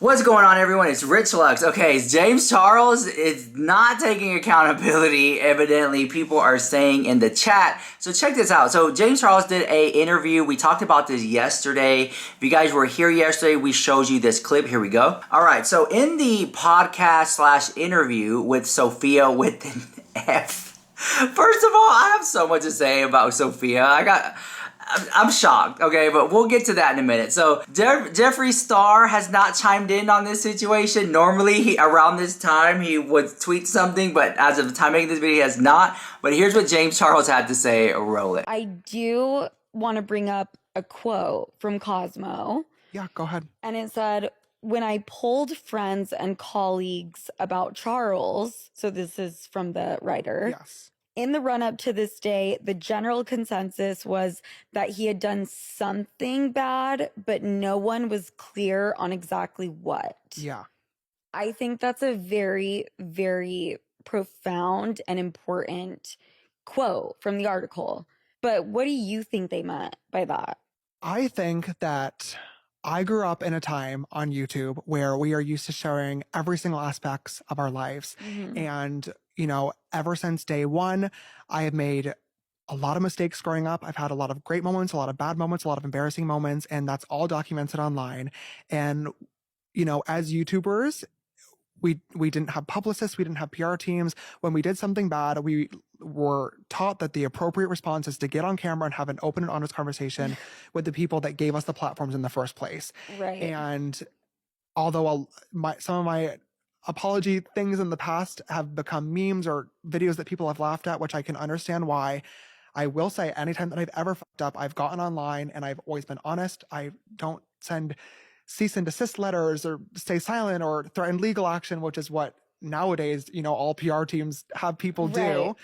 What's going on, everyone? It's Rich Lux. Okay, James Charles is not taking accountability, evidently people are saying in the chat. So check this out. So James Charles did a interview. We talked about this yesterday. If you guys were here yesterday, we showed you this clip. Here we go. All right, so in the podcast / interview with Sophia with an F. First of all, I have so much to say about Sophia. I'm shocked, okay, but we'll get to that in a minute. So Jeffree Star has not chimed in on this situation. Normally, around this time, he would tweet something, but as of the time making this video, he has not. But here's what James Charles had to say. Roll it. I do want to bring up a quote from Cosmo. Yeah, go ahead. And it said, when I polled friends and colleagues about Charles, so this is from the writer. Yes. In the run-up to this day, the general consensus was that he had done something bad, but no one was clear on exactly what. Yeah. I think that's a very, very profound and important quote from the article. But what do you think they meant by that? I think that I grew up in a time on YouTube where we are used to sharing every single aspects of our lives. Mm-hmm. And, you know, ever since day one, I have made a lot of mistakes growing up. I've had a lot of great moments, a lot of bad moments, a lot of embarrassing moments, and that's all documented online. And, you know, as YouTubers, we didn't have publicists, we didn't have PR teams. When we did something bad, we were taught that the appropriate response is to get on camera and have an open and honest conversation with the people that gave us the platforms in the first place. Right. And although some of my apology things in the past have become memes or videos that people have laughed at, which I can understand why, I will say anytime that I've ever fucked up, I've gotten online and I've always been honest. I don't send cease and desist letters or stay silent or threaten legal action, which is what nowadays, you know, all PR teams have people do. Right.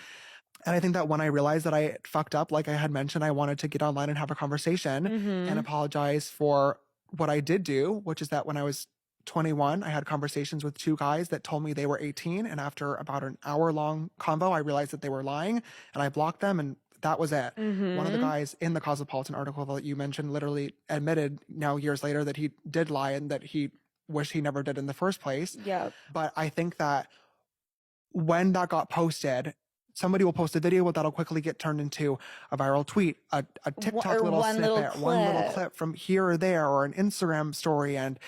And I think that when I realized that I fucked up, like I had mentioned, I wanted to get online and have a conversation and apologize for what I did do, which is that when I was 21, I had conversations with two guys that told me they were 18. And after about an hour-long convo, I realized that they were lying and I blocked them, and that was it. One of the guys in the Cosmopolitan article that you mentioned literally admitted now years later that he did lie and that he wished he never did in the first place. Yeah. But I think that when that got posted, somebody will post a video that'll quickly get turned into a viral tweet, a TikTok little snippet, one little clip from here or there, or an Instagram story. And,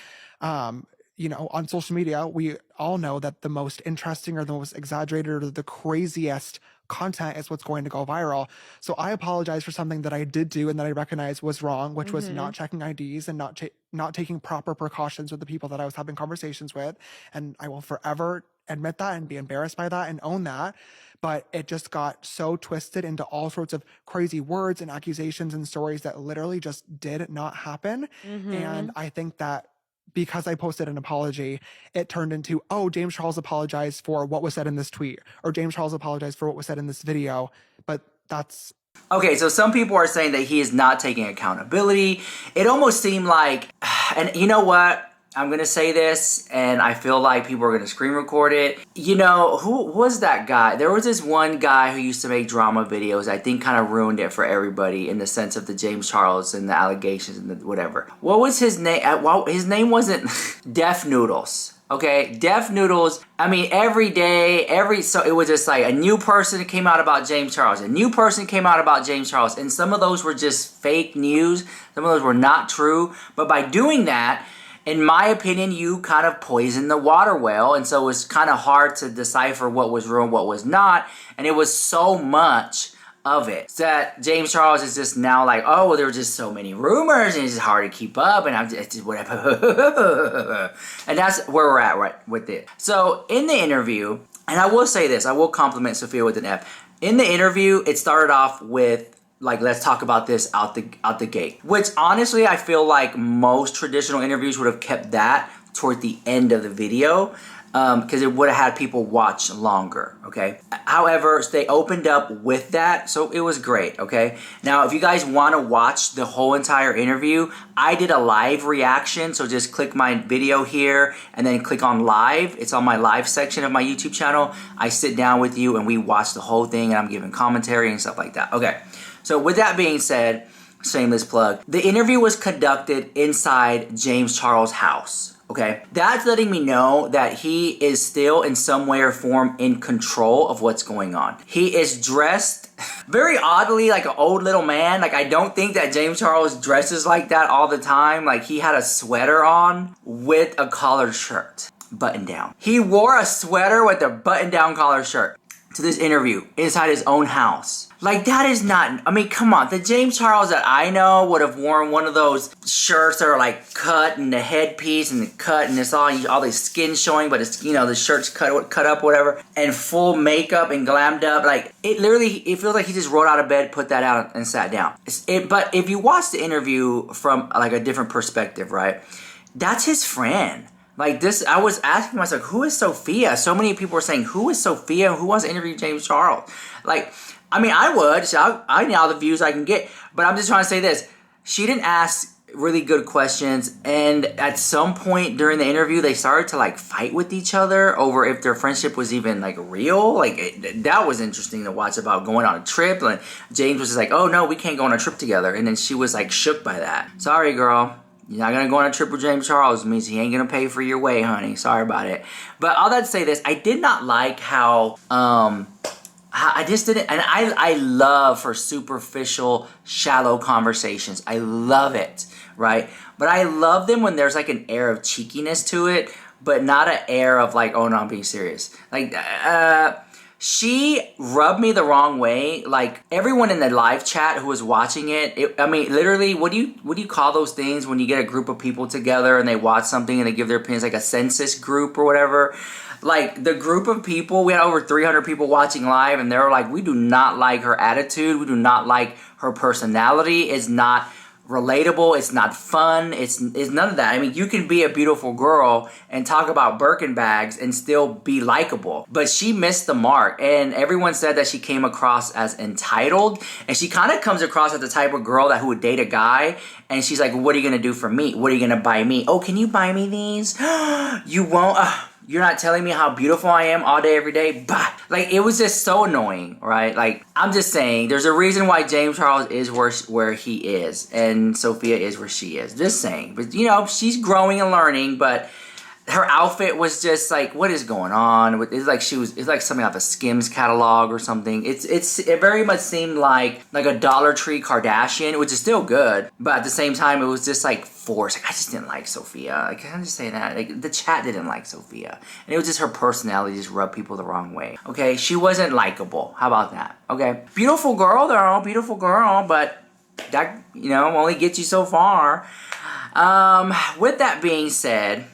you know, on social media, we all know that the most interesting or the most exaggerated or the craziest content is what's going to go viral. So I apologize for something that I did do and that I recognize was wrong, which was not checking IDs and not taking proper precautions with the people that I was having conversations with. And I will forever admit that and be embarrassed by that and own that. But it just got so twisted into all sorts of crazy words and accusations and stories that literally just did not happen. And I think that because I posted an apology, it turned into, oh, James Charles apologized for what was said in this tweet, or James Charles apologized for what was said in this video. But that's... Okay, so some people are saying that he is not taking accountability. It almost seemed like, and you know what? I'm going to say this, and I feel like people are going to screen record it. You know, who was that guy? There was this one guy who used to make drama videos, I think kind of ruined it for everybody in the sense of the James Charles and the allegations and the whatever. What was his name? Well, his name wasn't Def Noodles. Okay, Def Noodles, I mean, every day, so it was just like a new person came out about James Charles, a new person came out about James Charles, and some of those were just fake news, some of those were not true, but by doing that, in my opinion, you kind of poisoned the water well, and so it was kind of hard to decipher what was real and what was not, and it was so much of it that James Charles is just now like, oh, well, there were just so many rumors, and it's just hard to keep up, and I'm just whatever. And that's where we're at right with it. So in the interview, and I will say this, I will compliment Sophia with an F. In the interview, it started off with, like, let's talk about this out the gate. Which, honestly, I feel like most traditional interviews would have kept that toward the end of the video because it would have had people watch longer, okay? However, they opened up with that, so it was great, okay? Now, if you guys want to watch the whole entire interview, I did a live reaction, so just click my video here and then click on live. It's on my live section of my YouTube channel. I sit down with you and we watch the whole thing and I'm giving commentary and stuff like that. Okay, so with that being said, shameless plug, the interview was conducted inside James Charles' house. Okay, that's letting me know that he is still in some way or form in control of what's going on. He is dressed very oddly like an old little man. Like, I don't think that James Charles dresses like that all the time. Like, he had a sweater on with a collared shirt, button down. He wore a sweater with a button down collared shirt to this interview inside his own house. Like, that is not, I mean, come on. The James Charles that I know would have worn one of those shirts that are like cut and the headpiece and the cut and it's all the skin showing, but it's, you know, the shirt's cut up, whatever, and full makeup and glammed up. Like, it feels like he just rolled out of bed, put that out and sat down. But if you watch the interview from like a different perspective, right? That's his friend. Like this, I was asking myself, who is Sophia? So many people were saying, who is Sophia? Who wants to interview James Charles? Like, I mean, I would. So I need all the views I can get. But I'm just trying to say this. She didn't ask really good questions. And at some point during the interview, they started to like fight with each other over if their friendship was even like real. Like, that was interesting to watch, about going on a trip. And James was just like, oh no, we can't go on a trip together. And then she was like shook by that. Sorry, girl. You're not going to go on a trip with James Charles. It means he ain't going to pay for your way, honey. Sorry about it. But all that to say this, I did not like how I just didn't, and I love for superficial, shallow conversations. I love it, right? But I love them when there's like an air of cheekiness to it, but not an air of like, oh no, I'm being serious. Like, she rubbed me the wrong way. Like, everyone in the live chat who was watching it, I mean, literally, what do you call those things when you get a group of people together and they watch something and they give their opinions, like a census group or whatever? Like, the group of people, we had over 300 people watching live, and they were like, we do not like her attitude. We do not like her personality. It's not relatable. It's not fun. It's none of that. I mean, you can be a beautiful girl and talk about Birkin bags and still be likable. But she missed the mark. And everyone said that she came across as entitled. And she kind of comes across as the type of girl who would date a guy. And she's like, what are you going to do for me? What are you going to buy me? Oh, can you buy me these? You won't? You're not telling me how beautiful I am all day, every day? Bah! Like, it was just so annoying, right? Like, I'm just saying, there's a reason why James Charles is where he is, and Sophia is where she is. Just saying. But, you know, she's growing and learning, but her outfit was just like, what is going on? It's like something out of a Skims catalog or something. It very much seemed like a Dollar Tree Kardashian, which is still good, but at the same time, it was just like forced. Like, I just didn't like Sophia. Like, I'm just saying that. Like, the chat didn't like Sophia, and it was just her personality just rubbed people the wrong way. Okay, she wasn't likable. How about that? Okay, beautiful girl, though, beautiful girl, but that, you know, only gets you so far. With that being said,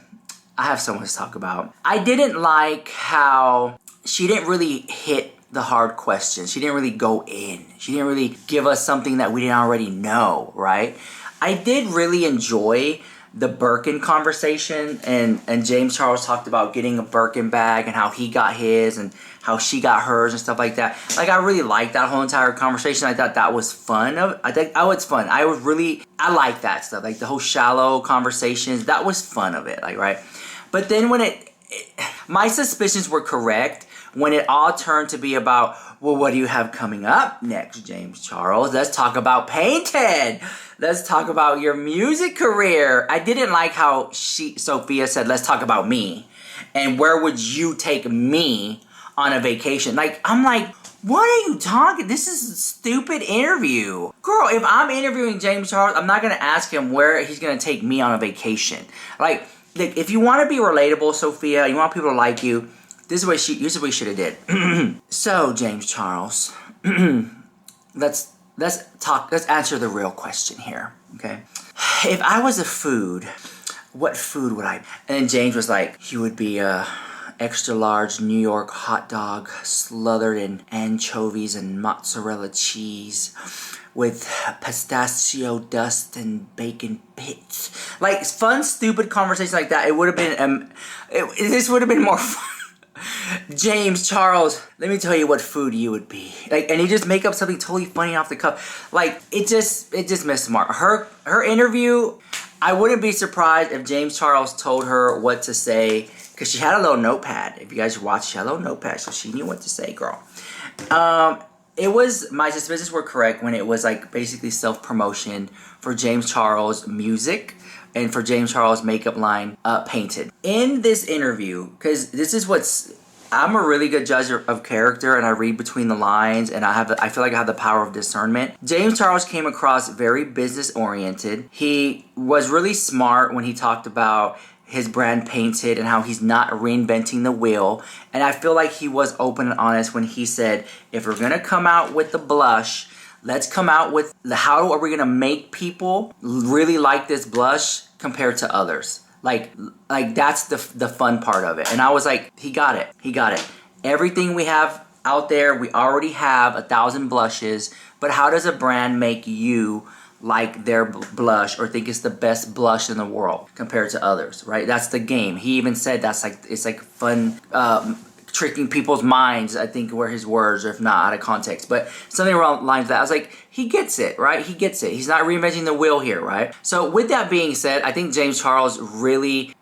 I have so much to talk about. I didn't like how she didn't really hit the hard questions. She didn't really go in. She didn't really give us something that we didn't already know, right? I did really enjoy the Birkin conversation, and James Charles talked about getting a Birkin bag and how he got his and how she got hers and stuff like that. Like, I really liked that whole entire conversation. I thought that was fun. I like that stuff. Like, the whole shallow conversations, that was fun of it, like, right? But then when my suspicions were correct when it all turned to be about, well, what do you have coming up next, James Charles? Let's talk about Painted. Let's talk about your music career. I didn't like how Sophia said, let's talk about me. And where would you take me on a vacation? Like, I'm like, what are you talking? This is a stupid interview. Girl, if I'm interviewing James Charles, I'm not going to ask him where he's going to take me on a vacation. Like, if you want to be relatable, Sophia, you want people to like you, here's what you should have did. So, James Charles, let's answer the real question here, okay? If I was a food, what food would I be? And then James was like, you would be a extra large New York hot dog slathered in anchovies and mozzarella cheese with pistachio dust and bacon bits. Like, fun, stupid conversations like that. It would have been, this would have been more fun. James Charles, let me tell you what food you would be. Like, and he just make up something totally funny off the cuff. Like, it just missed the mark. Her interview, I wouldn't be surprised if James Charles told her what to say, because she had a little notepad. If you guys watched, she had a little notepad, so she knew what to say, girl. My suspicions were correct when it was like basically self-promotion for James Charles' music, and for James Charles' makeup line, Painted. In this interview, because this is I'm a really good judge of character, and I read between the lines, and I feel like I have the power of discernment. James Charles came across very business oriented. He was really smart when he talked about his brand Painted and how he's not reinventing the wheel. And I feel like he was open and honest when he said, if we're gonna come out with the blush, let's come out with how are we gonna make people really like this blush compared to others. Like that's the fun part of it. And I was like, he got it. Everything we have out there, we already have 1,000 blushes, but how does a brand make you like their blush or think it's the best blush in the world compared to others, right? That's the game. He even said it's like fun, tricking people's minds, I think were his words, or if not, out of context. But something around lines of that. I was like, he gets it, right? He gets it. He's not reinventing the wheel here, right? So with that being said, I think James Charles really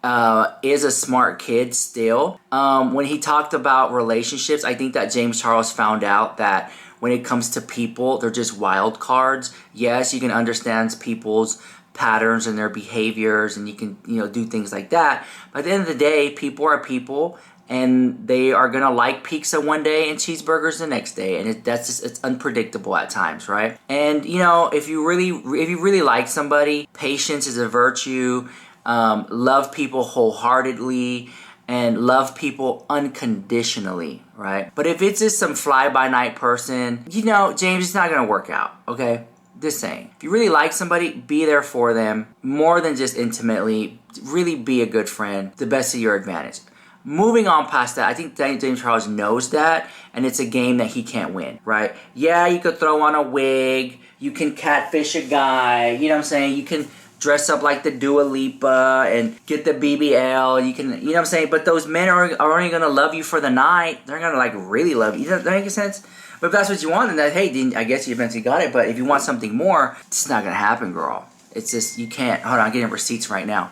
is a smart kid still. When he talked about relationships, I think that James Charles found out that when it comes to people, they're just wild cards. Yes, you can understand people's patterns and their behaviors, and you can, do things like that. But at the end of the day, people are people, and they are gonna like pizza one day and cheeseburgers the next day, and it's unpredictable at times, right? And if you really like somebody, patience is a virtue. Love people wholeheartedly and love people unconditionally, right? But if it's just some fly-by-night person, James, it's not gonna work out, okay? Just saying. If you really like somebody, be there for them more than just intimately. Really be a good friend, the best of your advantage. Moving on past that, I think James Charles knows that, and it's a game that he can't win, right? Yeah, you could throw on a wig, you can catfish a guy, you know what I'm saying? You can dress up like the Dua Lipa and get the BBL, you can, you know what I'm saying? But those men are only gonna love you for the night. They're gonna really love you. Does that make sense? But if that's what you want, then hey, I guess you eventually got it. But if you want something more, it's not gonna happen, girl. It's just, you can't. Hold on, I'm getting receipts right now.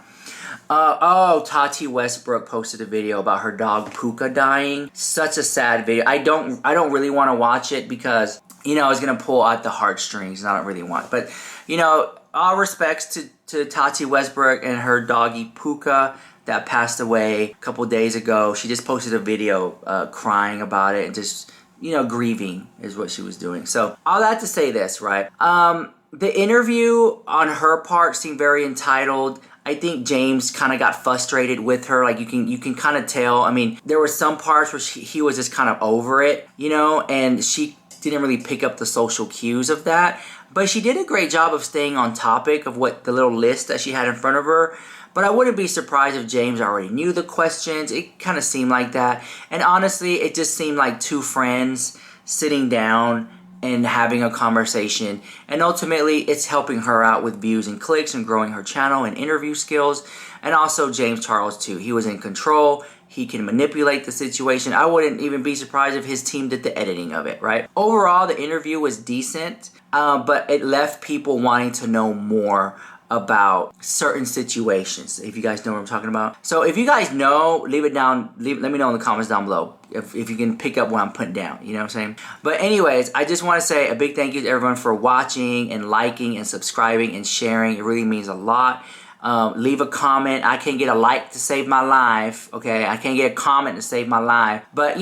Tati Westbrook posted a video about her dog Puka dying. Such a sad video. I don't really want to watch it because, it's going to pull out the heartstrings, and I don't really want. But, all respects to Tati Westbrook and her doggy Puka that passed away a couple days ago. She just posted a video crying about it and just, grieving is what she was doing. So all that to say this, right? The interview on her part seemed very entitled. I think James kind of got frustrated with her. Like you can kind of tell. I mean, there were some parts where he was just kind of over it, and she didn't really pick up the social cues of that. But she did a great job of staying on topic of what the little list that she had in front of her. But I wouldn't be surprised if James already knew the questions. It kind of seemed like that. And honestly, it just seemed like two friends sitting down and having a conversation, and ultimately it's helping her out with views and clicks and growing her channel and interview skills. And also James Charles too, he was in control, he can manipulate the situation. I wouldn't even be surprised if his team did the editing of it, right? Overall, the interview was decent, but it left people wanting to know more about certain situations, if you guys know what I'm talking about. So if you guys know, let me know in the comments down below if you can pick up what I'm putting down, you know what I'm saying? But anyways, I just want to say a big thank you to everyone for watching and liking and subscribing and sharing. It really means a lot. Leave a comment. I can't get a like to save my life, okay? I can't get a comment to save my life. But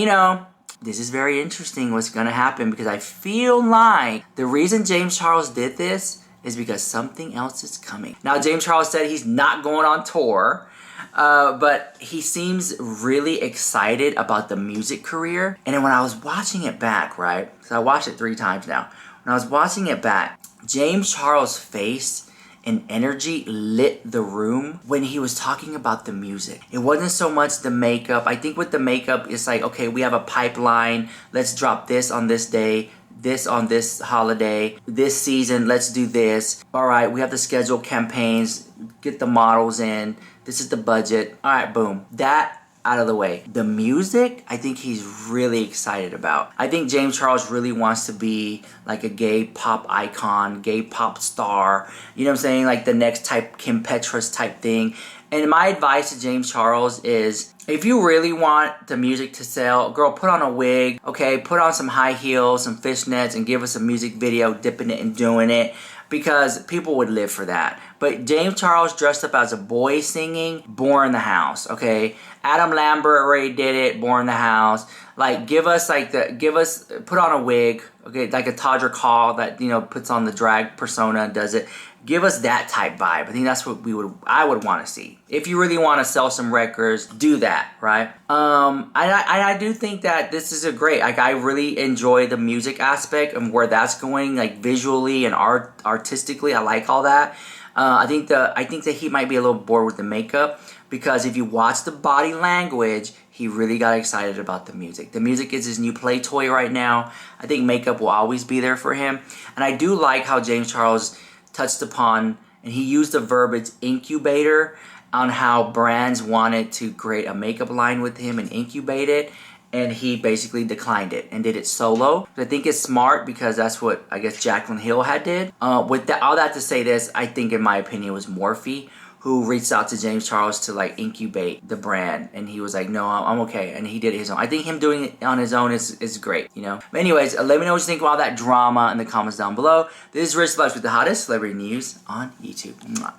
this is very interesting what's gonna happen, because I feel like the reason James Charles did this is because something else is coming. Now, James Charles said he's not going on tour, but he seems really excited about the music career. And then when I was watching it back, right? So I watched it 3 times now. When I was watching it back, James Charles' face and energy lit the room when he was talking about the music. It wasn't so much the makeup. I think with the makeup, it's like, okay, we have a pipeline. Let's drop this on this day, this on this holiday, this season, let's do this. All right, we have to schedule campaigns, get the models in, this is the budget. All right, boom. That out of the way. The music, I think he's really excited about. I think James Charles really wants to be like a gay pop icon, gay pop star, you know what I'm saying? Like the next type Kim Petras type thing. And my advice to James Charles is, if you really want the music to sell, girl, put on a wig, okay? Put on some high heels, some fishnets, and give us a music video, dipping it and doing it. because people would live for that. But James Charles dressed up as a boy singing, Born in the House, okay? Adam Lambert already did it, Born in the House. Like, put on a wig, okay, like a Todrick Hall that, you know, puts on the drag persona and does it. Give us that type vibe. I think that's what I would want to see. If you really want to sell some records, do that, right? I do think that this is a great, like, I really enjoy the music aspect and where that's going, like, visually and artistically. I like all that. I think that he might be a little bored with the makeup, because if you watch the body language, he really got excited about the music. The music is his new play toy right now. I think makeup will always be there for him. And I do like how James Charles touched upon, and he used the verbiage incubator, on how brands wanted to create a makeup line with him and incubate it. And he basically declined it and did it solo. I think it's smart, because that's what I guess Jaclyn Hill had did. With that, all that to say this, I think in my opinion it was Morphe who reached out to James Charles to like incubate the brand, and he was like, no, I'm okay, and he did it his own. I think him doing it on his own is great, you know. But anyways, let me know what you think about that drama in the comments down below. This is Rich Slush with the hottest celebrity news on YouTube. Mwah.